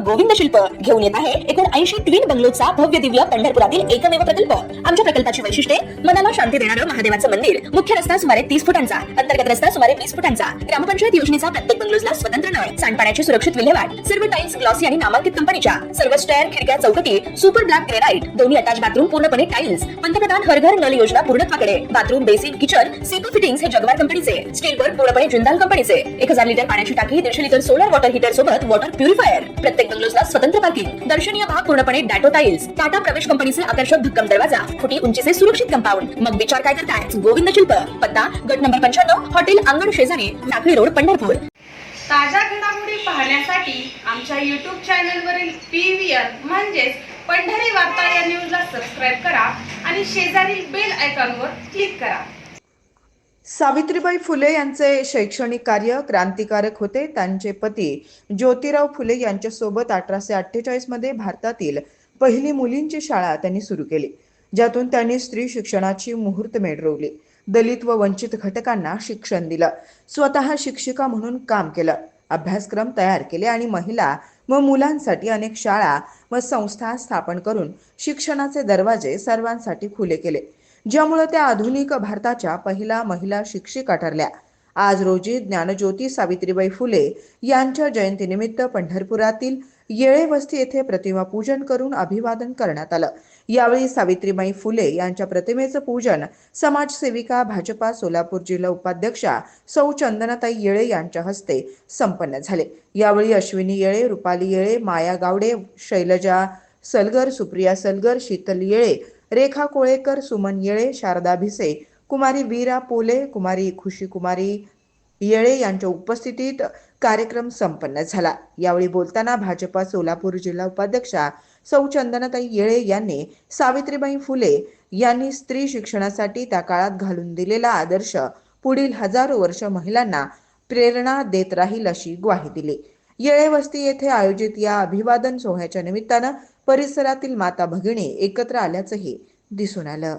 गोविंद शिल्प घेऊन येत आहे एकूण 80 ट्विन बंगलोचा भव्य दिव्य पंढरपुरातील एकमेव प्रकल्प। आमच्या प्रकल्पाची वैशिष्ट्ये मनाला शांती देणारं महादेवाचं मंदिर, मुख्य रस्ता सुमारे 30 फुटांचा, अंतर्गत रस्ता सुमारे 20 फुटांचा, ग्रामपंचायत योजनेचा प्रत्येक बंगलोजला स्वतंत्र नळ, सांडपाण्याची सुरक्षित विल्हेवाट, सर्व टाइल्स ग्लॉसी आणि नामांकित कंपनीच्या, सर्व स्टेअर, खिडक्या, चौकटी सुपर ब्लॅक ग्रेनाइट, दोन्ही अटॅच बाथरूम पूर्णपणे टाइल्स, पंतप्रधान हर घर नल योजना पूर्णत्वाकडे, bathroom, basin, kitchen, CP fittings हे जगवार कंपनीचे, स्टील वर्क पूर्णपणे जिंदाल कंपनीचे, 1000 लिटर पाण्याची टाकी, 150 लिटर सोलर वॉटर हीटर सोबत वॉटर प्युरिफायर, प्रत्येक बंगलोजला स्वतंत्र पार्किंग, दर्शनीय भाग पूर्णपणे डॅटो टाइल्स, टाटा प्रवेश कंपनीचे आकर्षक भक्कम दरवाजा, फुटी उंचीचे सुरक्षित कंपाऊंड। मग विचार काय करताय? गोविंद शिल्प, पत्ता गट नंबर 95, हॉटेल अंगण शेजारी, टाकळी रोड, पंढरपूर। ताज्या घडामोडी पाहण्यासाठी आमच्या YouTube चॅनलवरील PVR म्हणजेच पंढरी वार्ता या न्यूजला सबस्क्राइब करा आणि शेजारील बेल आयकॉनवर क्लिक करा। सावित्रीबाई फुले यांचे शैक्षणिक कार्य क्रांतिकारक होते। त्यांचे पती ज्योतिराव फुले यांच्यासोबत 1848 मध्ये भारतातील पहिली मुलींची शाळा त्यांनी सुरू केली, ज्यातून त्यांनी स्त्री शिक्षणाची मुहूर्तमेढ रोवली, दलित व वंचित घटकांना शिक्षण दिलं, स्वतः शिक्षिका म्हणून काम केलं, अभ्यासक्रम तयार केले आणि महिला व मुलांसाठी अनेक शाळा व संस्था स्थापन करून शिक्षणाचे दरवाजे सर्वांसाठी खुले केले, ज्यामुळे त्या आधुनिक भारताच्या पहिल्या महिला शिक्षिका ठरल्या। आज रोजी ज्ञानज्योती सावित्रीबाई फुले यांच्या जयंतीनिमित्त पंढरपुरातील येळे वस्ती येथे प्रतिमा पूजन करून अभिवादन करण्यात आलं। यावेळी सावित्रीबाई फुले यांच्या प्रतिमेचं पूजन समाजसेविका भाजपा सोलापूर जिल्हा उपाध्यक्षा सौ चंदनाताई येळे यांच्या हस्ते संपन्न झाले। यावेळी अश्विनी येळे, रुपाली येळे, माया गावडे, शैलजा सलगर, सुप्रिया सलगर, शीतल येळे, रेखा कोळेकर, सुमन येळे, शारदा भिसे, कुमारी वीरा पोले, कुमारी खुशी कुमारी येळे यांच्या उपस्थितीत कार्यक्रम संपन्न झाला। यावेळी बोलताना भाजपा सोलापूर जिल्हा उपाध्यक्षा सौ चंदनाताई येळे यांनी सावित्रीबाई फुले यांनी स्त्री शिक्षणासाठी त्या काळात घालून दिलेला आदर्श पुढील हजारो वर्ष महिलांना प्रेरणा देत राहील अशी ग्वाही दिली। येळे वस्ती येथे आयोजित या अभिवादन सोहळ्याच्या निमित्तानं परिसरातील माता भगिनी एकत्र आल्याचंही दिसून आलं।